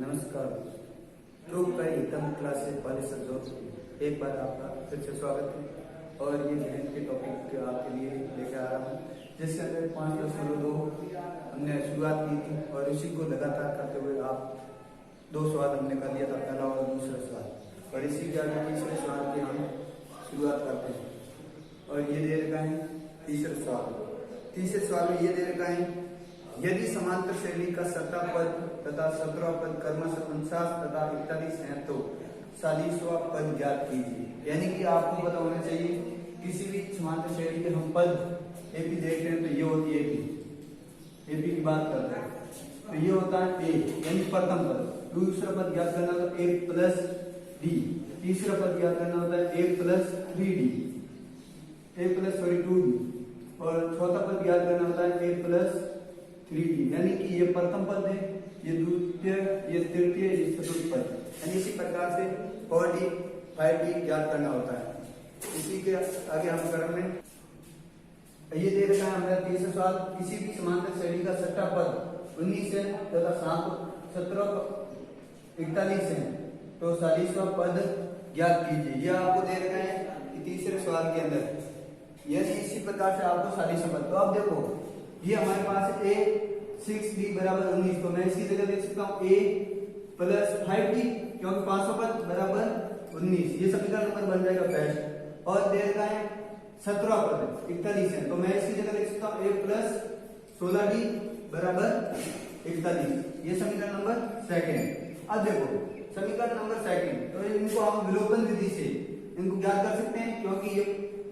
नमस्कार। ध्रुव का हितम क्लास से पालिसर एक बार आपका फिर से स्वागत है और ये गणित के टॉपिक आपके लिए लेकर आ रहा हूँ, जिसके अंदर 5.2 हमने शुरुआत की थी और इसी को लगातार करते हुए आप 2 सवाल हमने कर लिया था, पहला और दूसरा सवाल, और इसी के आगे तीसरे सवाल की हम शुरुआत करते हैं। और ये दे रखा है तीसरे सवाल में ये दे रखा है, यदि समांतर श्रेणी का 17 पद तथा 17 पद क्रमशः 49 तथा 41 है तो 40वां पद ज्ञात कीजिए। यानी कि आपको पता होना चाहिए किसी भी समांतर श्रेणी के हम पद एपी देख रहे हैं तो ये होती है एपी की बात करते हैं तो ये होता है ए यानी प्रथम पद। दूसरा पद ज्ञात करना होता है ए प्लस डी, तीसरा पद ज्ञात करना होता है ए प्लस 3डी, ए प्लस 2डी, और चौथा पद ज्ञात करना होता है ए प्लस 3D। यानी कि ये प्रथम पद है, ये द्वितीय, ये तृतीय, ये चतुर्थ पद, यानी इसी प्रकार से 4D 5D ज्ञात करना होता है। इसी के आगे हम क्रम में ये दे रखा है हमारा तीसरा सवाल, किसी भी समांतर श्रेणी का 17 पद 19 है तथा 17 41 है तो 40वां पद ज्ञात कीजिए। यह आपको दे रखा है कि तीसरे सवाल के अंदर, यानी इसी प्रकार से आपको 40वां पद। तो अब देखो ये हमारे पास है a 6d बराबर 19, तो मैं इसकी जगह देख सकता हूँ a प्लस 5d, क्योंकि 500 पद बराबर 19, ये समीकरण नंबर बन जाएगा फर्स्ट। और दे रखा है 17 पद 41 है, तो मैं इसकी जगह देख सकता हूँ a प्लस 16d बराबर 41, ये समीकरण नंबर सेकंड। अब देखो समीकरण नंबर सेकंड, तो इनको हम विलोपन विधि से इनको ज्ञात कर सकते हैं, क्योंकि ये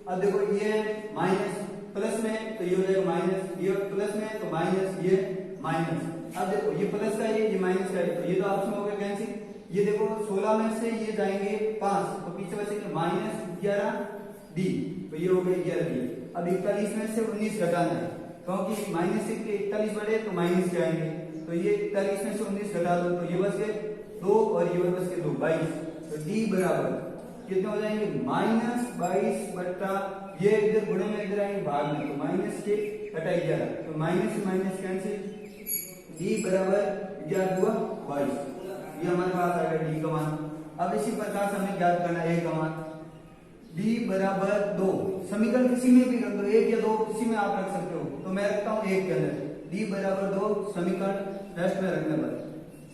अब देखो ये माइनस प्लस में तो ये हो जाएगा माइनस, ये प्लस में तो माइनस, ये माइनस। अब देखो ये प्लस का है, ये माइनस का है, तो ये तो ऑप्शन हो गया कैंसिल। ये देखो 16 में से ये जाएंगे 5, तो पीछे बचेगा माइनस 11d, तो ये हो गया 11d। अब 41 में से 19 घटाना है, क्योंकि माइनस से 41 बढ़े तो माइनस के आएंगे, तो ये 41 में से 19 घटा दो तो ये बच गए 2 और ये बच गए 2, 22। तो d बराबर कितने हो जाएंगे माइनस 22 बट्टा ये इधर गुणे में इधर आएंगे भाग में, तो माइनस के घटा 11, तो माइनस से माइनस कैंसिल, d बराबर 11 हुआ 22, ये हमारे पास आ गया d का मान। अब इसी प्रकार से हमें ज्ञात करना है a का मान, d बराबर 2, समीकरण किसी में भी रख दो, 1 या 2 किसी में आप रख सकते हो, तो मैं रखता हूँ 1 के अंदर, d बराबर 2 समीकरण टेस्ट में रखने पर,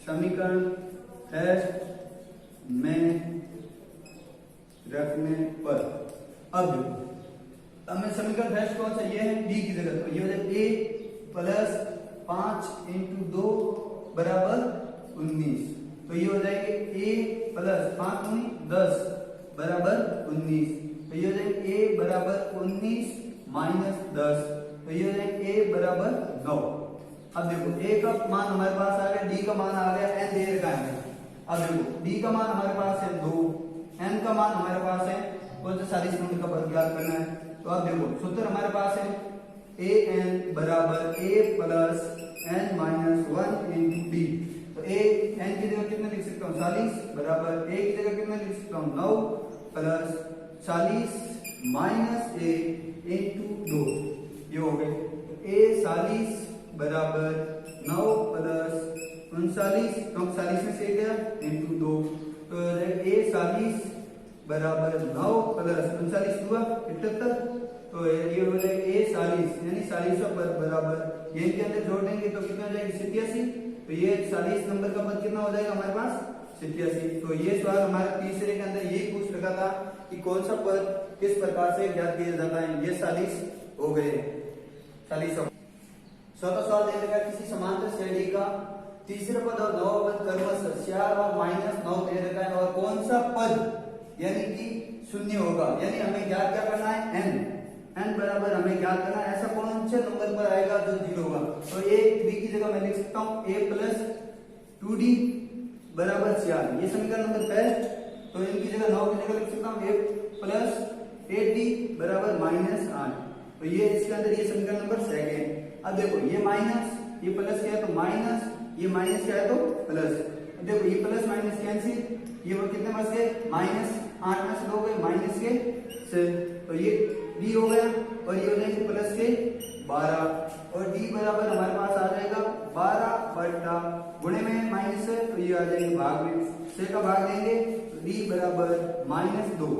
समीकरण टेस्ट में रखने पर। अब हमें समीकरण टेस्ट कौन सा, ये है d की जगह, तो ये हो जाए a प्लस 5 × 2 बराबर 19, तो ये हो जाएगा a प्लस 5 × 10 बराबर 19, तो ये हो जाएगा a बराबर 19 माइनस 10, तो ये हो जाएगा a बराबर 9। अब देखो a का मान हमारे पास आ गया, d का मान आ गया, n दे रखा है। अब देखो d का मान हमारे पास है 2, n का मान हमारे पास है, और 40 नंबर का पद ज्ञात करना है। तो अब देखो सूत्र हमारे पास है an बराबर a plus n minus 1 × d, तो a n की जगह कितना लिख सकता हूँ 40 बराबर a की जगह कितना लिख सकता हूँ 9 प्लस 40 माइनस a × 2, ये हो गए, तो a 40 बराबर 9 प्लस 39, तो 40 में से गया × 2, तो a 40 बराबर 9 प्लस 39 हुआ 78, तो ये हो जाएगा a 40 यानी 40वां पद बराबर, ये के अंदर जोड़ देंगे तो कितना हो जाएगा 87, तो ये 40 नंबर का पद कितना हो जाएगा हमारे पास 87। तो ये सवाल हमारे तीसरे के अंदर यही पूछ रखा था कि कौन सा पद किस प्रकार से ज्ञात किया जाता है, ये 40 हो गए 40। चौथा सवाल दे रखा है, किसी समांतर श्रेणी का तीसरा पद और 9वां पद क्रमशः 4 और -9 दे रखा है, और कौन सा पद यानी कि शून्य होगा, यानी हमें ज्ञात क्या करना है n बराबर हमें ज्ञात करना है ऐसा कौन से नंबर पर आएगा जो 0 होगा। तो a b की जगह मैं लिख सकता हूँ a प्लस 2d बराबर 4, ये समीकरण नंबर फर्स्ट। तो इनकी जगह 9 की जगह लिख सकता हूँ a प्लस 8d बराबर -8, तो ये इसके अंदर ये समीकरण नंबर सेकंड। अब देखो ये माइनस ये प्लस क्या है तो माइनस, ये माइनस क्या है तो प्लस, देखो ये प्लस माइनस कैंसिल, ये वो कितने बच गए -8 में से 2 गए माइनस के से, तो ये d हो गया, और ये हो जाएगा प्लस के 12, और d बराबर हमारे पास आ जाएगा 12 बटा गुणे में माइनस तो ये आ जाएंगे भाग में, से का भाग देंगे तो d बराबर -2।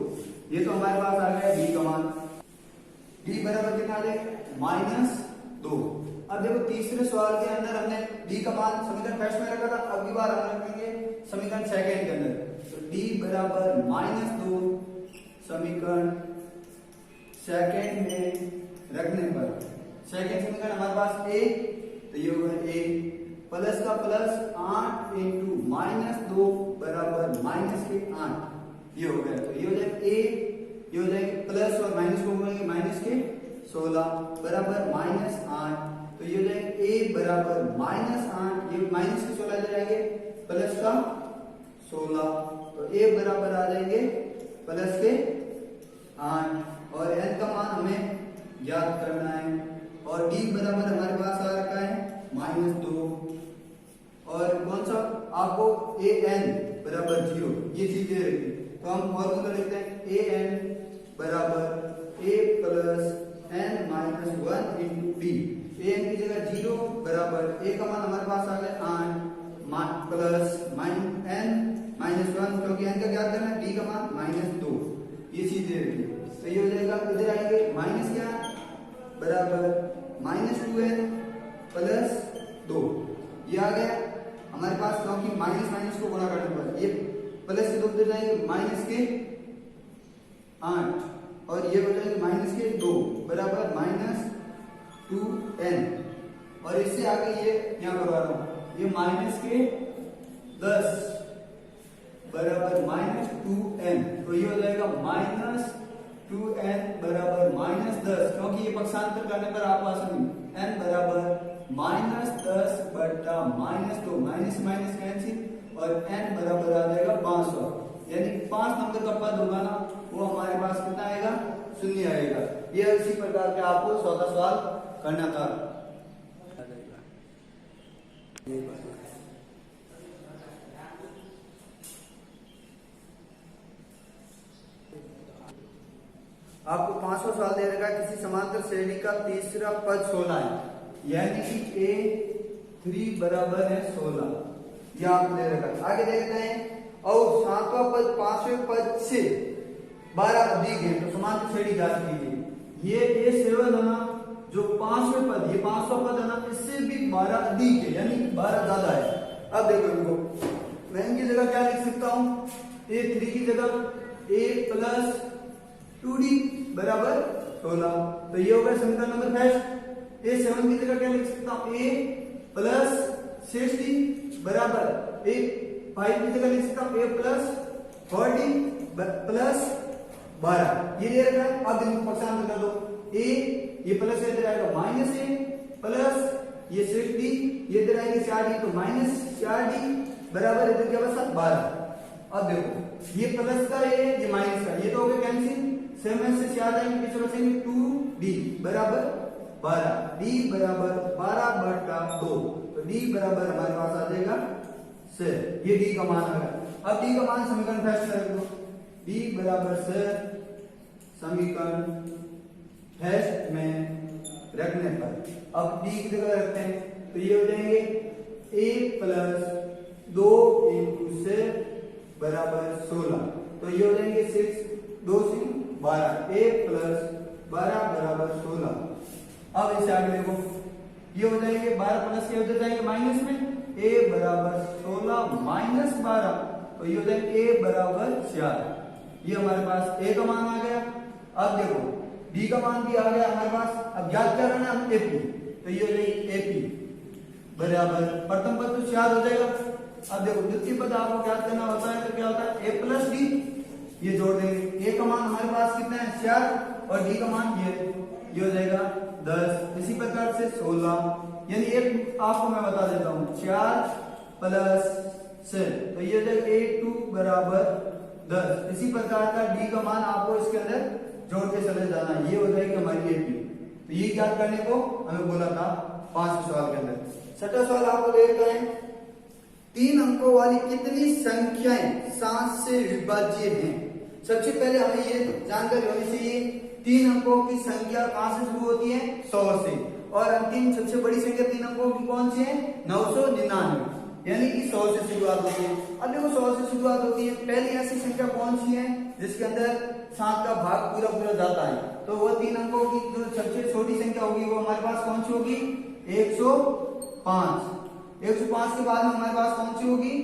ये तो हमारे पास आ गया d का मान, d बराबर कितना आ जाएगा -2। अब देखो तीसरे सवाल के अंदर हमने d का मान समीकरण फर्स्ट में रखा था, अगली बार हम रखेंगे समीकरण सेकंड के अंदर। तो d बराबर -2 समीकरण सेकंड में रखने पर सेकंड समीकरण हमारे पास a, तो ये होगा a प्लस का प्लस 8 इंटू -2 बराबर -8, ये हो गया। तो ये हो जाएगा a, ये हो जाएगा प्लस और माइनस को बोलेंगे -16 बराबर -8, तो ये हो जाएगा a बराबर -8, ये माइनस के 16 जाएंगे प्लस का 16, तो a बराबर आ जाएंगे प्लस के 8 और n का मान हमें याद करना है। और d बराबर हमारे पास आ रखा है -2 और कौन सा आपको an बराबर 0, ये चीज दे रही है। तो हम फॉर्मूला लिखते हैं an बराबर a plus n minus 1 into d। an की जगह 0 बराबर a का मान हमारे पास आ गया 8 प्लस n माइनस 1, क्योंकि n का क्या करना है, d का मान -2, ये चीज दे रही है। तो ये हो जाएगा, इधर आएंगे माइनस क्या बराबर -2n प्लस 2, ये आ गया हमारे पास, क्योंकि माइनस माइनस को गुणा करने पर ये प्लस के 2 दे जाएंगे माइनस के 8 और ये हो जाएंगे माइनस के 2 बराबर -2n और इससे आगे ये यहाँ करवा रहा हूं, ये माइनस के 10 बराबर -2n, तो ये हो जाएगा -2n बराबर -10, क्योंकि ये पक्षांतर करने पर आपको आसानी, n बराबर -10 बटा -2, माइनस माइनस कैंसिल और n बराबर आ जाएगा 500, यानी 5 नंबर का पद होगा ना, वो हमारे पास कितना आएगा, 0 आएगा। ये इसी प्रकार के आपको 14 सवाल करना था। आपको 500 सवाल दे रखा है, किसी समांतर श्रेणी का तीसरा पद 16 है, यानी कि a3 बराबर है 16, यह आपको दे रखा है। आगे देखते हैं, और 7वां पद 5वें पद से 12 अधिक है, तो समांतर श्रेणी जांच कीजिए। ये a7 है ना, जो 5वें पद, ये 500 पद है ना, इससे भी 12 अधिक है, यानी 12 ज्यादा है। अब देखो इनको, मैं इनकी जगह क्या लिख सकता हूं, a3 की जगह a प्लस 2d बराबर 16, तो ये होगा समीकरण नंबर फर्स्ट। a7 की जगह क्या लिख सकता हूं, a प्लस 6d बराबर a5 की जगह लिख सकता हूं a प्लस 4d प्लस 12, ये दे रखा है। अब इनको पक्षांतर कर दो, a ये प्लस इधर आएगा -a प्लस ये 6d, ये इधर आएंगे 4d, तो -4d बराबर इधर क्या बचा 12। अब देखो ये प्लस का ये माइनस का, ये तो हो गया कैंसिल, 7 से 4 जाएंगे, पीछे बचेंगे 2d बराबर 12, d बराबर 12 बटा 2, तो d बराबर हमारे पास आ जाएगा 6, ये d का मान आ गया। अब d का मान समीकरण फर्स्ट में रख दो, d बराबर 6 समीकरण फर्स्ट में रखने पर अब d की जगह रखते हैं, तो ये हो जाएंगे a प्लस 2 इंटू 6 बराबर 16, तो ये हो जाएंगे 6 2 से 12, a प्लस 12 बराबर 16। अब इसे आगे देखो, ये हो जाएंगे 12 प्लस के उधर जाएंगे माइनस में, a बराबर 16 माइनस 12, तो ये हो जाएंगे a बराबर 4, ये हमारे पास a का मान आ गया। अब देखो d का मान भी आ गया हमारे पास, अब याद क्या करना है ap, तो ये हो जाएगी ap बराबर प्रथम पद तो 4 हो जाएगा। अब देखो द्वितीय पद आपको याद करना होता है, तो क्या होता है a प्लस d, ये जोड़ देंगे, a का मान हमारे पास कितना है 4 और d का मान ये हो जाएगा 10, इसी प्रकार से 16, यानी एक आपको मैं बता देता हूं 4 प्लस 6, तो ये हो जाएगा a2 बराबर 10, इसी प्रकार का d का मान आपको इसके अंदर जोड़ के चले जाना, ये हो जाएगी हमारी ap। तो ये याद करने को हमें बोला था 5 सवाल के अंदर। 6वां सवाल आपको देखते हैं, 3 अंकों वाली कितनी संख्याएं 7 से विभाज्य हैं। सबसे पहले हमें ये जानकारी होनी चाहिए 3 अंकों की संख्या कहां से शुरू होती है 100 से, और अंतिम सबसे बड़ी संख्या 3 अंकों की कौन सी है 999। यानी कि 100 से शुरुआत होती है। अब देखो 100 से शुरुआत होती है, पहली ऐसी संख्या कौन सी है जिसके अंदर 7 का भाग पूरा पूरा जाता है, तो वो 3 अंकों की जो सबसे छोटी संख्या होगी वो हमारे पास कौन सी होगी, 105। 105 के बाद में हमारे पास कौन सी होगी,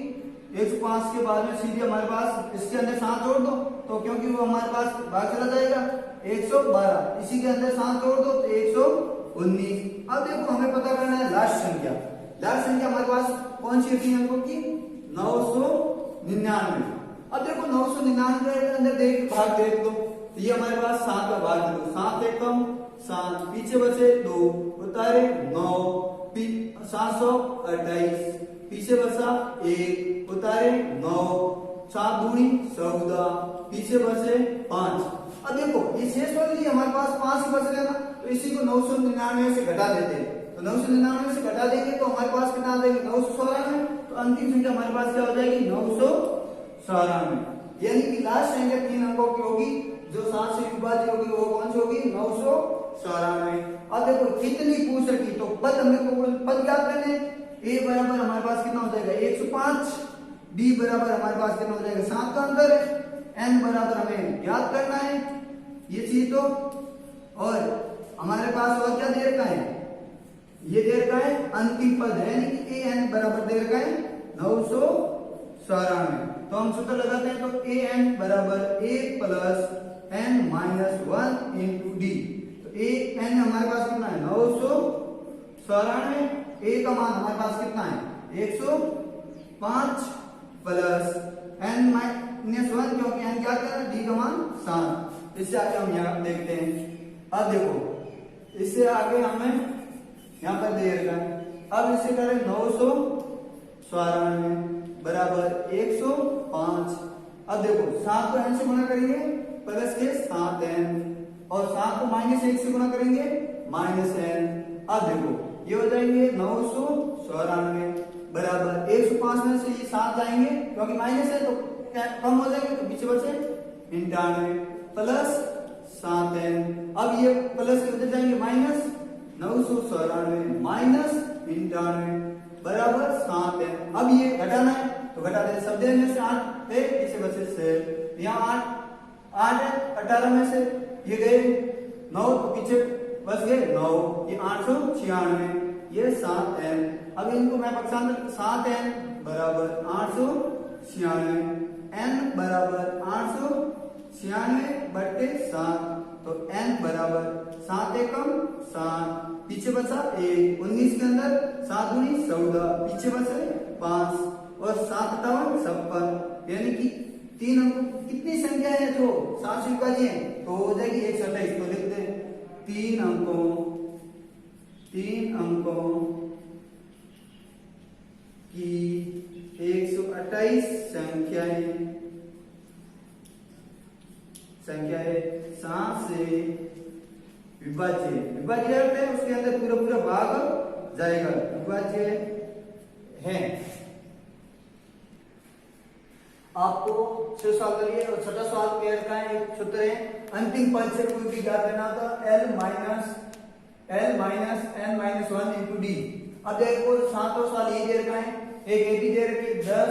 105 के बाद में सीधे हमारे पास इसके अंदर 7 जोड़ दो, तो क्योंकि वो हमारे पास भाग चला जाएगा 112, इसी के अंदर 7 जोड़ दो तो 119। अब देखो हमें पता करना है लास्ट संख्या। लास्ट संख्या हमारे पास कौन सी है 3 अंकों की, 999। अब देखो 999 के अंदर देख भाग देख दो, तो ये हमारे पास 7 का भाग दो, 7 एक कम 7, पीछे बचे 2, उतारे 9, 728, पीछे बचा 1, उतारे 9, 7 दूनी 14, पीछे बचे 5। अब देखो ये शेष वाली हमारे पास 5 ही बच रहे ना, तो इसी को 999 से घटा देते हैं, तो 999 से घटा देंगे तो हमारे पास कितना आ जाएगा, 994। तो अंतिम संख्या हमारे पास क्या हो जाएगी, 994। यानी कि लास्ट संख्या 3 अंकों की होगी, जो 7 से विभाज्य होगी वो कौन सी होगी, 994। अब देखो कितनी पूछ रखी, तो पद हमें को पद ज्ञात करने, a बराबर हमारे पास कितना हो जाएगा 105, b बराबर हमारे पास कितना हो जाएगा 7 का अंतर है, n बराबर हमें ज्ञात करना है ये चीज, तो और हमारे पास और क्या दे रखा है, ये दे रखा है अंतिम पद है, यानी कि an बराबर दे रखा है 994। तो हम सूत्र लगाते हैं, तो an बराबर 1 plus n minus 1 into D. तो an हमारे पास कितना है 994, a का मान हमारे पास कितना है 105 प्लस n माइनस 1, क्योंकि n क्या कर रहा है, d का मान 7। इससे आगे हम यहाँ देखते हैं। अब देखो इससे आगे हमें यहाँ पर दे रखा है, अब इसे करें 994 बराबर 105। अब देखो 7 को n से गुणा करेंगे प्लस के 7n, और 7 को माइनस 1 से गुणा करेंगे माइनस n। अब देखो ये हो जाएंगे 994 बराबर 105 में से ये 7 जाएंगे क्योंकि माइनस है तो कम हो जाएंगे, तो पीछे बचे 99 प्लस 7n। अब ये प्लस के उधर जाएंगे माइनस, 994 माइनस 99 बराबर 7n। अब ये घटाना है तो घटा दें, सब देने से 8 है, इसे बचे 6, यहाँ 8 है, 18 में से ये गए 9 तो पीछे बस गए 9, ये 896, ये 7n। अब इनको मैं पक्षांतर 7n बराबर 896, n बराबर 896 बट्टे 7, तो n बराबर 7 एकम 7, पीछे बचा 1, 19 के अंदर 7 दूनी 14, पीछे बचे 5, और 7 58 56, यानी कि 3 अंकों कितनी संख्या है जो 7 से विभाज्य है, तो हो जाएगी 128। तो लिखते हैं 3 अंकों की 128 संख्याएं 7 से विभाज्य है, उसके अंदर पूरा पूरा भाग जाएगा, विभाज्य है। आपको 6 सवाल करिए, और 6वां सवाल क्लियर का है। एक सूत्र है, अंतिम पद से कोई भी ज्ञात करना होता है l minus n minus 1 into D. अब देखो 7वां सवाल ये दे रखा है, एक ए बी दे रखी 10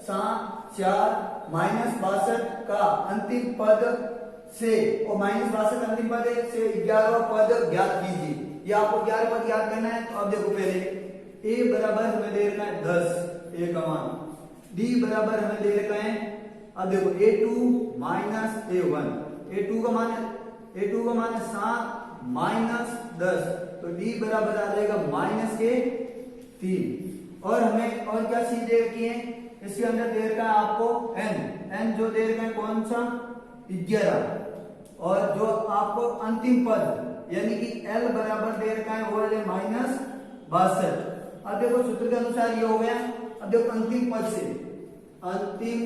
7 4 माइनस 62 का अंतिम पद से, और माइनस 62 अंतिम पद से 11वां पद ज्ञात कीजिए। ये आपको 11 पद ज्ञात करना है। तो अब देखो पहले a बराबर हमें दे रखा है 10, a का मान, d बराबर हमें दे रखा है, अब देखो a2 माइनस a1, a2 का मान है 7 माइनस 10, तो d बराबर आ जाएगा माइनस के 3। और हमें और क्या चीज दे रखी है, इसके अंदर दे रखा है आपको n जो दे रखा है कौन सा 11, और जो आपको अंतिम पद यानी कि l बराबर दे रखा है वो है माइनस 62। अब देखो सूत्र के अनुसार ये हो गया। अब देखो अंतिम पद से, अंतिम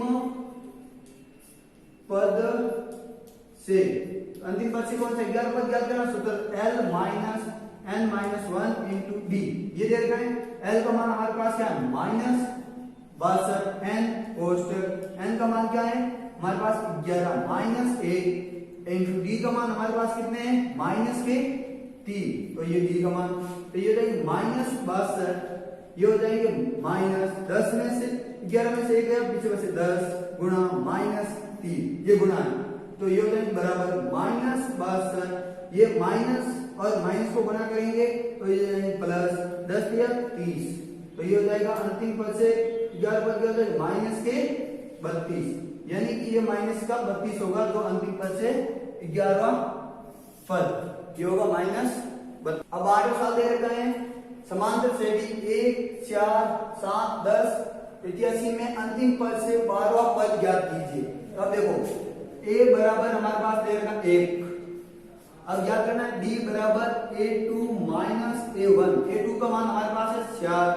पद से कौन सा 11 पद ज्ञात करना, सूत्र l minus n minus 1 into D. ये दे रखा है, l का मान हमारे पास क्या है माइनस 62, n कोष्टक n का मान क्या है हमारे पास 11 माइनस 1 इंटू डी का मान हमारे पास कितने हैं माइनस के 3, तो ये डी का मान, तो ये माइनस 62 ये हो जाएंगे माइनस 10 में से 11 में से 1 गया, पीछे बचे 10 गुणा माइनस 3, ये गुणा है तो ये हो जाएंगे बराबर माइनस 62। ये माइनस और माइनस को गुणा करेंगे तो ये जाएंगे प्लस 10 या 30, तो ये हो जाएगा अंतिम पद से 11 पद हो जाएगा माइनस के 32, यानी कि ये माइनस का 32 होगा, तो अंतिम पद से 11वां पद ये होगा माइनस। अब 8 साल दे रखा है समांतर श्रेणी 1 4 7 10 81 में अंतिम पद से 12वां पद ज्ञात कीजिए। अब देखो a बराबर हमारे पास दे रखा 1, अब ज्ञात करना है d बराबर a2 माइनस a1, a2 का मान हमारे पास है 4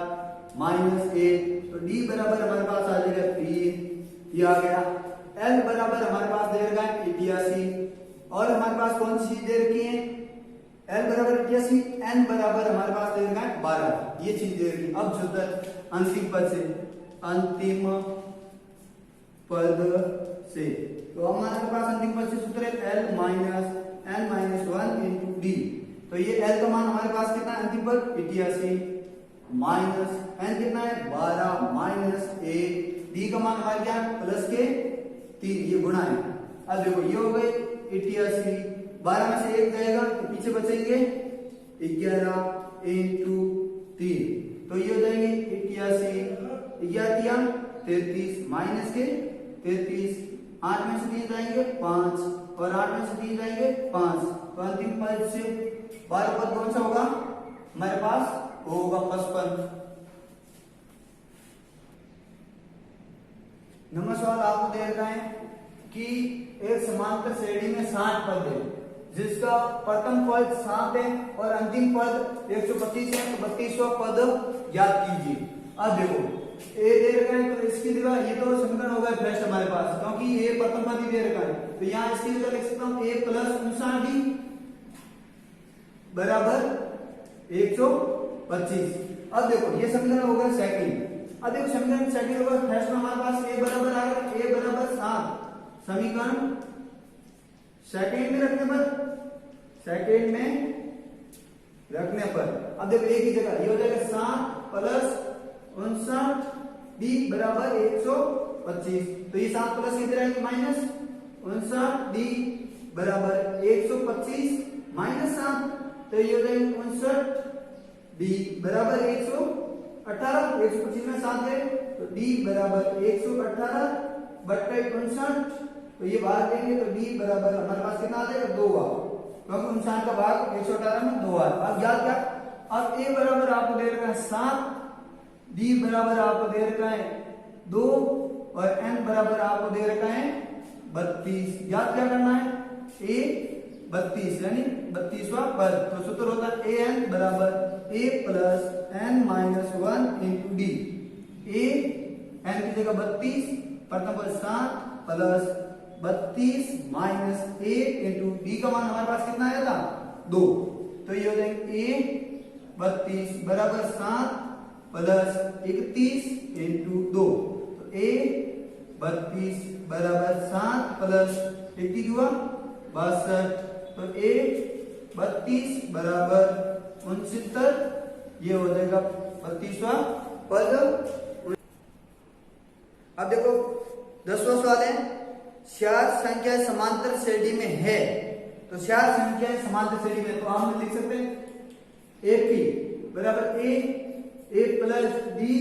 माइनस 1, तो d बराबर हमारे पास आ जाएगा 3, ये आ गया। l बराबर हमारे पास दे रखा है 81 और हमारे पास कौन सी चीज दे रखी है l बराबर 81, n बराबर हमारे पास दे रखा है 12, ये चीज दे रखी है। अब सूत्र अंतिम पद से, अंतिम पद से, तो हमारे पास अंतिम पद से सूत्र है l minus n minus 1 into D, तो ये l का मान हमारे पास कितना है अंतिम पद 81 माइनस n कितना है 12 माइनस 1, डी का मान हमारे क्या है प्लस के 3, ये गुणा है। अब देखो ये हो गए 81, 12 में से 1 जाएगा तो पीछे बचेंगे 11 इंटू 3, तो ये हो जाएंगे 81 11 33 माइनस के 33, 8 में से 3 जाएंगे 5 और 8 में से 3 जाएंगे 5, तो अंतिम पद से 12 पद कौन सा होगा हमारे पास होगा 55। नंबर सवाल आपको दे रखा है कि एक समांतर श्रेणी में 60 पद है जिसका प्रथम पद 7 है और अंतिम पद 125 है, तो 32वां पद ज्ञात कीजिए। अब देखो ए दे रखा है तो इसकी जगह ये तो समीकरण होगा फर्स्ट हमारे पास, क्योंकि ये प्रथम पद ही दे रखा है, तो यहाँ इसकी जगह लिख सकता हूँ a प्लस 59d बराबर 125। अब देखो ये समीकरण होगा सेकंड, अब देखो समीकरण सेकंड होगा फर्स्ट में हमारे पास a बराबर आ गया a बराबर 7, समीकरण सेकंड में रखने पर अब देखो एक ही जगह ये हो जाएगा 7 प्लस 59d बराबर 125, तो ये 7 प्लस इधर आएंगे माइनस 59d बराबर 125 माइनस 7, तो ये हो जाएंगे 59d बराबर 118, 125 में 7 है तो d बराबर 118 बट्टे 59, तो ये भाग देंगे तो d बराबर हमारे पास कितना आ जाएगा 2, क्योंकि 59 का भाग 118 में 2 आ। अब याद क्या, अब a बराबर आपको दे रखा है 7, d बराबर आपको दे रखा है 2 और n बराबर आपको दे रखा है 32। याद क्या करना है a 32 यानी 32वां पद, तो सूत्र होता है an बराबर a plus n minus 1 into D, a n की जगह 32 प्रथम पद 7 प्लस 32 माइनस 1 इंटू डी का मान हमारे पास कितना आया था 2, तो ये हो जाएंगे a 32 बराबर 7 प्लस 31 इंटू 2, तो a 32 बराबर 7 प्लस 81 हुआ 62, तो a 32 बराबर 69, ये हो जाएगा 32वां पद। अब देखो 10वां सवाल है 4 संख्या समांतर श्रेणी में है, तो 4 संख्या समांतर श्रेणी में, तो हम लिख सकते हैं a p बराबर a प्लस डी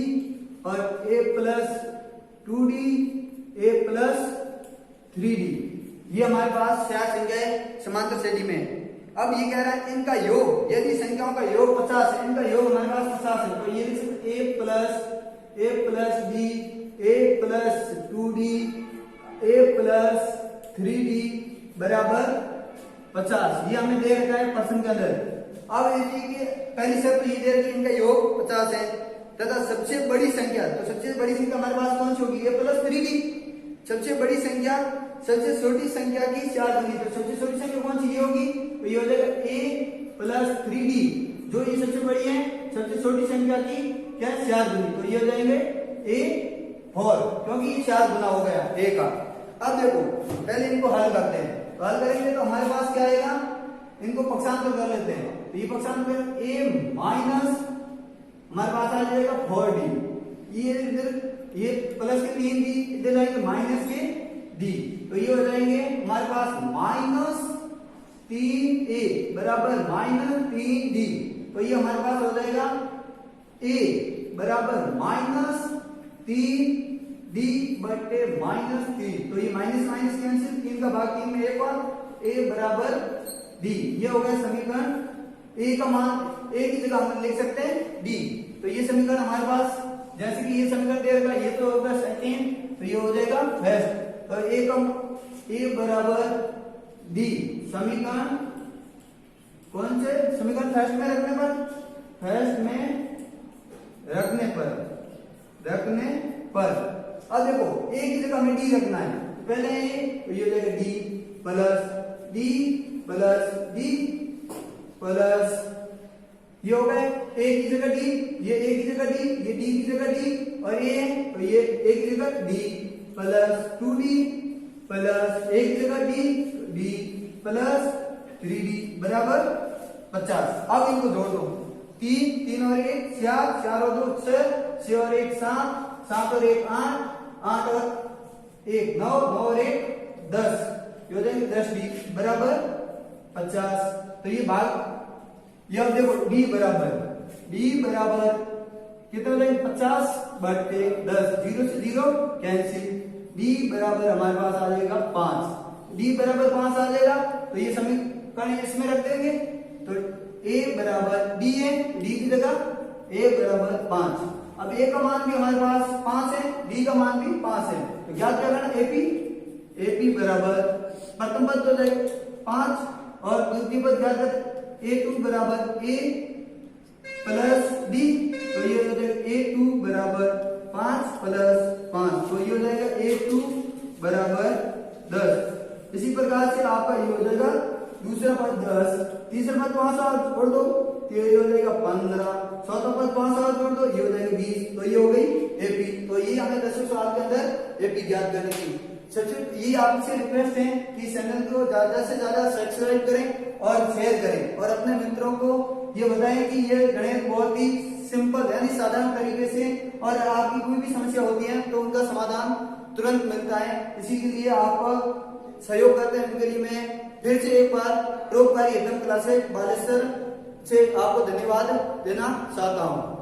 और a plus 2d a plus 3d, ये हमारे पास 4 संख्याएं समांतर श्रेणी में है। अब ये कह रहा है इनका योग, यदि संख्याओं का योग 50 है, इनका योग हमारे पास 50 है, तो ये लिख सकते a plus d a plus 2d a plus 3d बराबर 50, ये हमें दे रखा है प्रश्न के अंदर। अब देखिए पहली शर्त ये दे रखी है इनका योग 50 है तथा सबसे बड़ी संख्या, तो सबसे बड़ी संख्या हमारे पास कौन सी होगी a प्लस 3d, सबसे बड़ी संख्या सबसे छोटी संख्या की 4 गुनी, तो सबसे छोटी संख्या कौन सी ये होगी, तो ये हो जाएगा a प्लस 3d, जो ये सबसे बड़ी है सबसे छोटी संख्या की क्या 4 गुनी, तो ये हो जाएंगे a4, क्योंकि ये 4 गुना हो गया a का। अब देखो पहले इनको हल करते हैं, तो हल करेंगे तो हमारे पास क्या आएगा, इनको पक्षांतर कर लेते हैं, तो ये पक्षांतर a माइनस हमारे पास आ जाएगा 4d। ये इधर ये प्लस के 3d, इधर आएंगे माइनस के d, तो ये हो जाएंगे हमारे पास माइनस 3a बराबर माइनस 3d। तो ये हमारे पास हो जाएगा a बराबर माइनस 3d बटे माइनस 3। तो ये माइनस माइनस कैंसिल, 3 का भाग 3 में 1 और a बराबर d। ये हो गया समीकरण। a का मान a की जगह हम लिख सकते हैं d। तो ये समीकरण हमारे पास, जैसे कि ये समीकरण दे रखा, ये तो होगा सेकेंड, तो ये हो जाएगा फर्स्ट। तो a बराबर d समीकरण कौन से समीकरण फर्स्ट में रखने पर, फर्स्ट में रखने पर अब देखो a की जगह हमें d रखना है, पहले a, तो ये हो जाएगा d प्लस d प्लस ये हो गए a की जगह d, ये a की जगह d, ये d की जगह d और ये, तो ये a की जगह d plus 2d plus a की जगह d प्लस 3d बराबर 50। अब इनको जोड़ दो, 3 और 1 4, 4 और 2 6, 6 और 1 7, 7 और 1 8, 8 और 1 9, 9 और 1 10, ये हो जाएंगे 10d बराबर 50। तो ये भाग, ये अब देखो d बराबर कितना हो जाएंगे 50 बटे 10, 0 से 0 कैंसिल, d बराबर हमारे पास आ जाएगा 5, d बराबर 5 आ जाएगा। तो ये समीकरण इसमें रख देंगे, तो a बराबर d है, d की जगह a बराबर 5। अब a का मान भी हमारे पास 5 है, d का मान भी 5 है, तो ज्ञात क्या करना, ap बराबर प्रथम पद हो जाएगा 5 और द्वितीय पद ज्ञात कर a2 बराबर a प्लस d, तो ये हो जाएगा a2 बराबर 5 प्लस 5, तो ये हो जाएगा a2 बराबर 10। इसी प्रकार से आपका ये हो जाएगा दूसरा पद 10, तीसरा पद 5 और जोड़ दो, तो ये हो जाएगा 15, चौथा पद 5 और जोड़ दो, ये हो जाएगा 20, तो ये हो गई एपी। तो ये हमें 10वें सवाल के अंदर एपी ज्ञात करनी थी। सबसे ये आपसे रिक्वेस्ट है कि चैनल को ज्यादा से ज्यादा सब्सक्राइब करें और शेयर करें और अपने मित्रों को ये बताएं कि ये गणित बहुत ही सिंपल यानी साधारण तरीके से, और आपकी कोई भी समस्या होती है तो उनका समाधान तुरंत मिलता है। इसी के लिए आप सहयोग करते हैं, उनके लिए मैं फिर से एक बार परोपकारी एकदम क्लासेस बालेश्वर से आपको धन्यवाद देना चाहता हूँ।